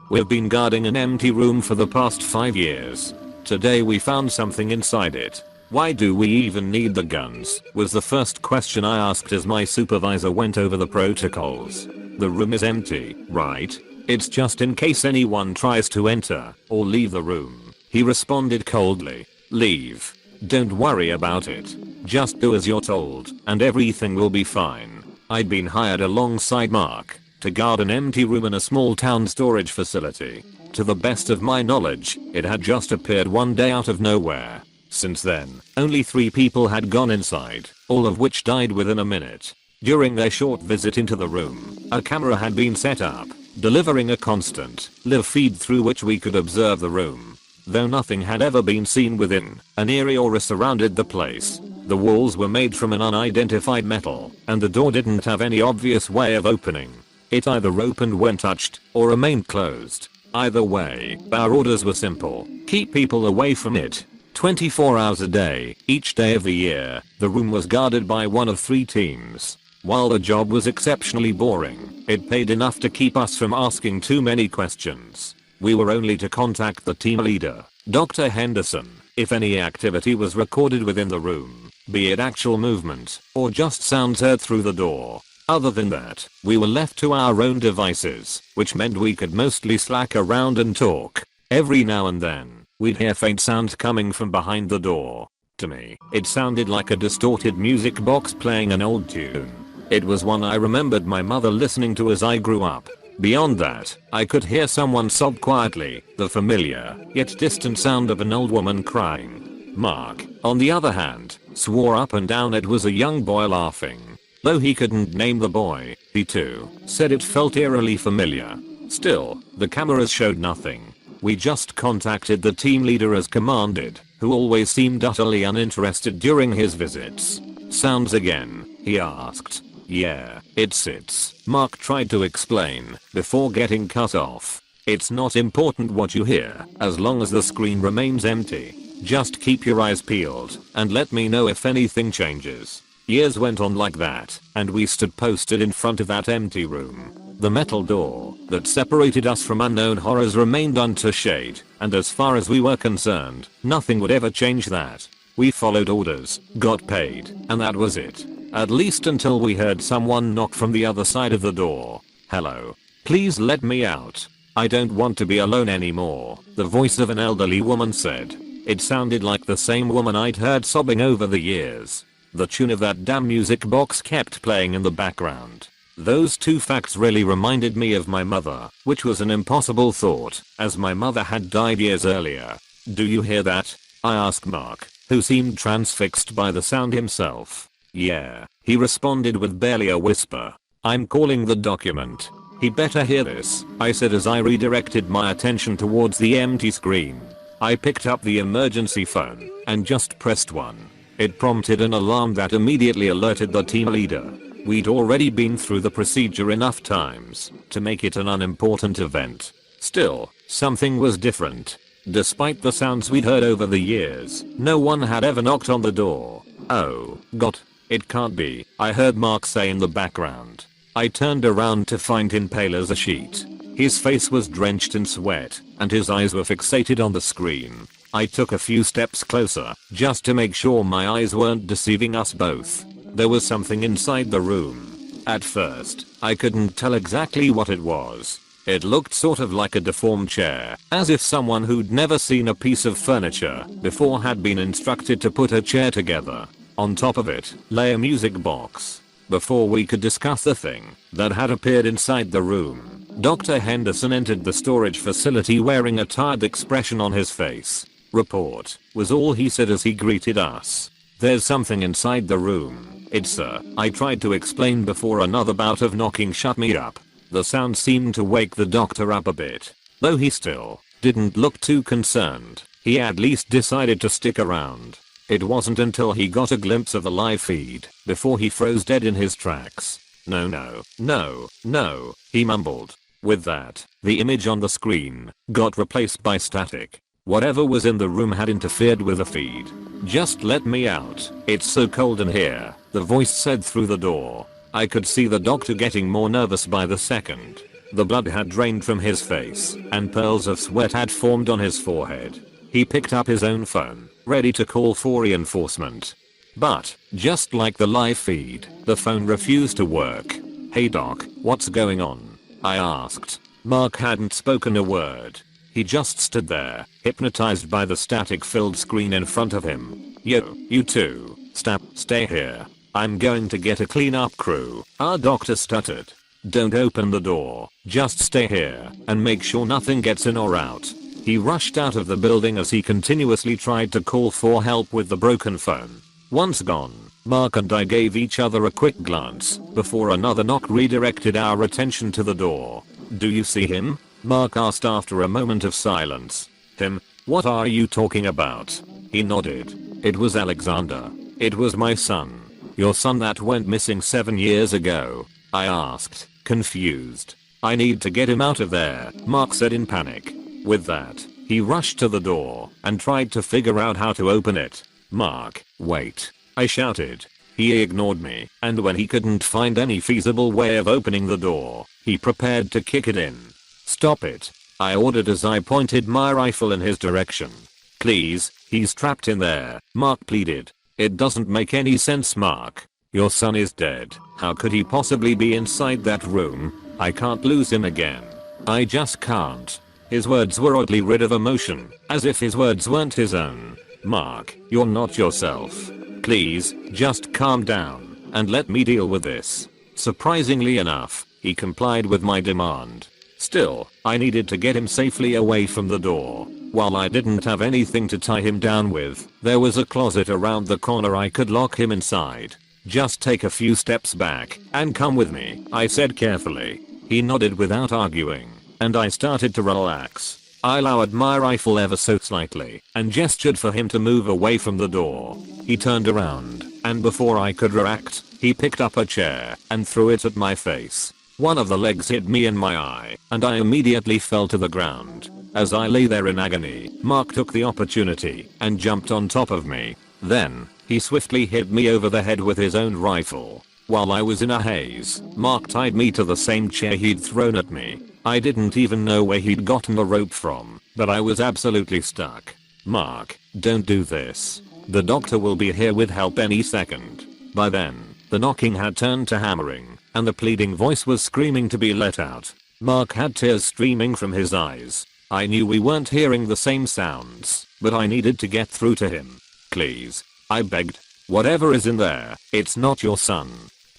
We've been guarding an empty room for the past 5 years. Today we found something inside it. Why do we even need the guns? Was the first question I asked as my supervisor went over the protocols. The room is empty, right? It's just in case anyone tries to enter or leave the room. He responded coldly. Leave. Don't worry about it. Just do as you're told and everything will be fine. I'd been hired alongside Mark to guard an empty room in a small town storage facility. To the best of my knowledge, it had just appeared one day out of nowhere. Since then, only 3 people had gone inside, all of which died within a minute. During their short visit into the room, a camera had been set up, delivering a constant, live feed through which we could observe the room. Though nothing had ever been seen within, an eerie aura surrounded the place. The walls were made from an unidentified metal, and the door didn't have any obvious way of opening. It either opened when touched, or remained closed. Either way, our orders were simple. Keep people away from it. 24 hours a day, each day of the year, the room was guarded by one of 3 teams. While the job was exceptionally boring, it paid enough to keep us from asking too many questions. We were only to contact the team leader, Dr. Henderson, if any activity was recorded within the room, be it actual movement, or just sounds heard through the door. Other than that, we were left to our own devices, which meant we could mostly slack around and talk. Every now and then, we'd hear faint sounds coming from behind the door. To me, it sounded like a distorted music box playing an old tune. It was one I remembered my mother listening to as I grew up. Beyond that, I could hear someone sob quietly, the familiar, yet distant sound of an old woman crying. Mark, on the other hand, swore up and down it was a young boy laughing. Though he couldn't name the boy, he too said it felt eerily familiar. Still, the cameras showed nothing. We just contacted the team leader as commanded, who always seemed utterly uninterested during his visits. Sounds again? He asked. Yeah, it's. Mark tried to explain, before getting cut off. It's not important what you hear, as long as the screen remains empty. Just keep your eyes peeled, and let me know if anything changes. Years went on like that, and we stood posted in front of that empty room. The metal door that separated us from unknown horrors remained untouched, and as far as we were concerned, nothing would ever change that. We followed orders, got paid, and that was it. At least until we heard someone knock from the other side of the door. Hello. Please let me out. I don't want to be alone anymore, the voice of an elderly woman said. It sounded like the same woman I'd heard sobbing over the years. The tune of that damn music box kept playing in the background. Those 2 facts really reminded me of my mother, which was an impossible thought, as my mother had died years earlier. Do you hear that? I asked Mark, who seemed transfixed by the sound himself. Yeah, he responded with barely a whisper. I'm calling the document. He'd better hear this, I said as I redirected my attention towards the empty screen. I picked up the emergency phone and just pressed 1. It prompted an alarm that immediately alerted the team leader. We'd already been through the procedure enough times to make it an unimportant event. Still, something was different. Despite the sounds we'd heard over the years, no one had ever knocked on the door. Oh, God. It can't be, I heard Mark say in the background. I turned around to find him pale as a sheet. His face was drenched in sweat, and his eyes were fixated on the screen. I took a few steps closer, just to make sure my eyes weren't deceiving us both. There was something inside the room. At first, I couldn't tell exactly what it was. It looked sort of like a deformed chair, as if someone who'd never seen a piece of furniture before had been instructed to put a chair together. On top of it lay a music box. Before we could discuss the thing that had appeared inside the room, Dr. Henderson entered the storage facility wearing a tired expression on his face. Report, was all he said as he greeted us. There's something inside the room. It's I tried to explain before another bout of knocking shut me up. The sound seemed to wake the doctor up a bit. Though he still didn't look too concerned, he at least decided to stick around. It wasn't until he got a glimpse of the live feed before he froze dead in his tracks. No, he mumbled. With that, the image on the screen got replaced by static. Whatever was in the room had interfered with the feed. Just let me out, it's so cold in here, the voice said through the door. I could see the doctor getting more nervous by the second. The blood had drained from his face, and pearls of sweat had formed on his forehead. He picked up his own phone, ready to call for reinforcement. But, just like the live feed, the phone refused to work. "Hey doc, what's going on?" I asked. Mark hadn't spoken a word. He just stood there, hypnotized by the static-filled screen in front of him. "Yo, you two, stay here. I'm going to get a cleanup crew," our doctor stuttered. "Don't open the door, just stay here, and make sure nothing gets in or out." He rushed out of the building as he continuously tried to call for help with the broken phone. Once gone, Mark and I gave each other a quick glance before another knock redirected our attention to the door. "Do you see him?" Mark asked after a moment of silence. "Him? What are you talking about?" He nodded. "It was Alexander. It was my son. Your son that went missing 7 years ago," I asked, confused. "I need to get him out of there," Mark said in panic. With that, he rushed to the door and tried to figure out how to open it. "Mark, wait," I shouted. He ignored me, and when he couldn't find any feasible way of opening the door, he prepared to kick it in. "Stop it," I ordered as I pointed my rifle in his direction. "Please, he's trapped in there," Mark pleaded. "It doesn't make any sense, Mark. Your son is dead. How could he possibly be inside that room? I can't lose him again. I just can't." His words were oddly rid of emotion, as if his words weren't his own. "Mark, you're not yourself. Please, just calm down, and let me deal with this." Surprisingly enough, he complied with my demand. Still, I needed to get him safely away from the door. While I didn't have anything to tie him down with, there was a closet around the corner I could lock him inside. "Just take a few steps back, and come with me," I said carefully. He nodded without arguing, and I started to relax. I lowered my rifle ever so slightly, and gestured for him to move away from the door. He turned around, and before I could react, he picked up a chair and threw it at my face. One of the legs hit me in my eye, and I immediately fell to the ground. As I lay there in agony, Mark took the opportunity and jumped on top of me. Then, he swiftly hit me over the head with his own rifle. While I was in a haze, Mark tied me to the same chair he'd thrown at me. I didn't even know where he'd gotten the rope from, but I was absolutely stuck. "Mark, don't do this. The doctor will be here with help any second." By then, the knocking had turned to hammering, and the pleading voice was screaming to be let out. Mark had tears streaming from his eyes. I knew we weren't hearing the same sounds, but I needed to get through to him. "Please," I begged. "Whatever is in there, it's not your son."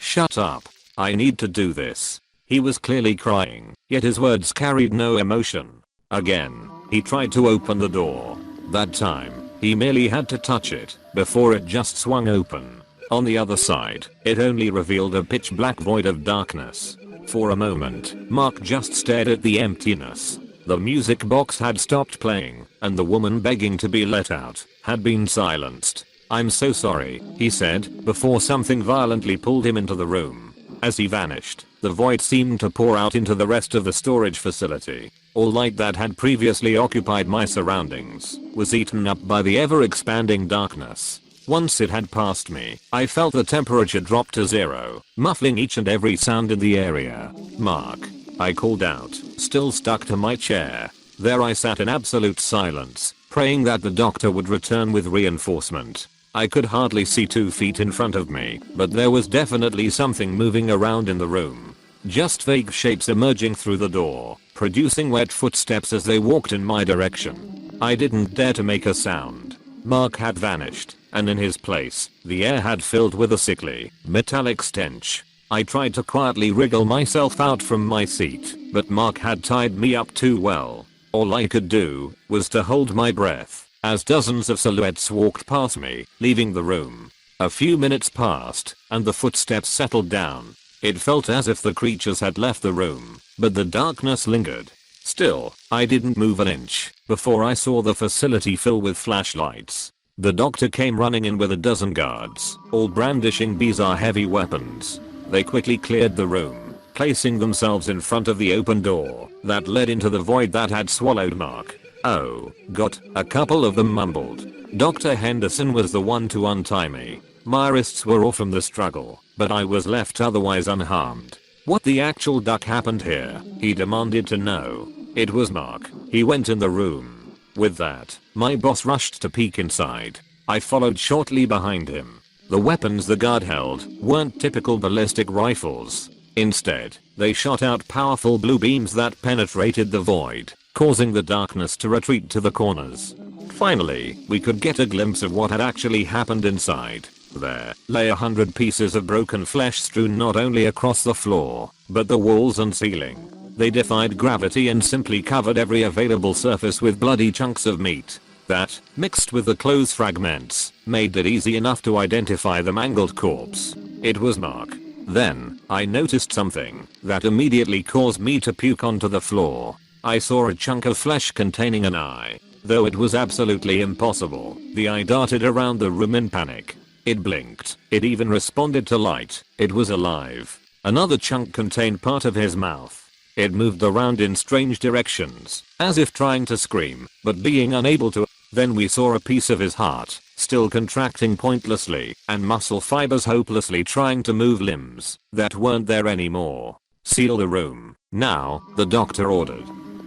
"Shut up. I need to do this." He was clearly crying, yet his words carried no emotion. Again, he tried to open the door. That time, he merely had to touch it before it just swung open. On the other side, it only revealed a pitch black void of darkness. For a moment, Mark just stared at the emptiness. The music box had stopped playing, and the woman begging to be let out had been silenced. "I'm so sorry," he said, before something violently pulled him into the room. As he vanished, the void seemed to pour out into the rest of the storage facility. All light that had previously occupied my surroundings was eaten up by the ever-expanding darkness. Once it had passed me, I felt the temperature drop to 0, muffling each and every sound in the area. "Mark," I called out, still stuck to my chair. There I sat in absolute silence, praying that the doctor would return with reinforcement. I could hardly see 2 feet in front of me, but there was definitely something moving around in the room. Just vague shapes emerging through the door, producing wet footsteps as they walked in my direction. I didn't dare to make a sound. Mark had vanished, and in his place, the air had filled with a sickly, metallic stench. I tried to quietly wriggle myself out from my seat, but Mark had tied me up too well. All I could do was to hold my breath as dozens of silhouettes walked past me, leaving the room. A few minutes passed, and the footsteps settled down. It felt as if the creatures had left the room, but the darkness lingered. Still, I didn't move an inch before I saw the facility fill with flashlights. The doctor came running in with a dozen guards, all brandishing bizarre heavy weapons. They quickly cleared the room, placing themselves in front of the open door that led into the void that had swallowed Mark. "Oh, God," a couple of them mumbled. Dr. Henderson was the one to untie me. My wrists were off from the struggle, but I was left otherwise unharmed. What the actual duck happened here? He demanded to know. It was Mark. He went in the room. With that, my boss rushed to peek inside. I followed shortly behind him. The weapons the guard held weren't typical ballistic rifles. Instead, they shot out powerful blue beams that penetrated the void, causing the darkness to retreat to the corners. Finally, we could get a glimpse of what had actually happened inside. There lay 100 pieces of broken flesh strewn not only across the floor, but the walls and ceiling. They defied gravity and simply covered every available surface with bloody chunks of meat. That, mixed with the clothes fragments, made it easy enough to identify the mangled corpse. It was Mark. Then, I noticed something that immediately caused me to puke onto the floor. I saw a chunk of flesh containing an eye. Though it was absolutely impossible, the eye darted around the room in panic. It blinked. It even responded to light. It was alive. Another chunk contained part of his mouth. It moved around in strange directions, as if trying to scream, but being unable to. Then we saw a piece of his heart, still contracting pointlessly, and muscle fibers hopelessly trying to move limbs that weren't there anymore. Seal the room. Now, the doctor ordered.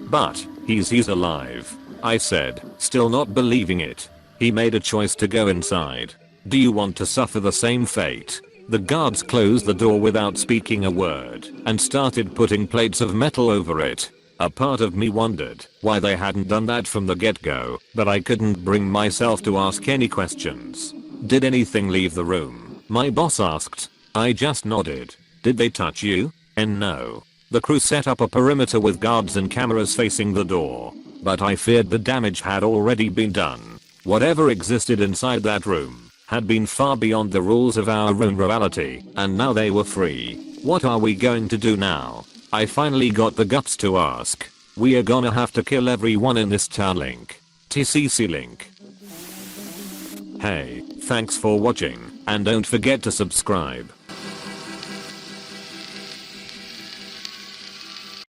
But, he's alive, I said, still not believing it. He made a choice to go inside. Do you want to suffer the same fate? The guards closed the door without speaking a word and started putting plates of metal over it. A part of me wondered why they hadn't done that from the get-go, but I couldn't bring myself to ask any questions. Did anything leave the room? My boss asked. I just nodded. Did they touch you? And no. The crew set up a perimeter with guards and cameras facing the door, but I feared the damage had already been done. Whatever existed inside that room had been far beyond the rules of our own reality, and now they were free. What are we going to do now? I finally got the guts to ask. We are gonna have to kill everyone in this town. Link. TCC link. Hey, thanks for watching, and don't forget to subscribe.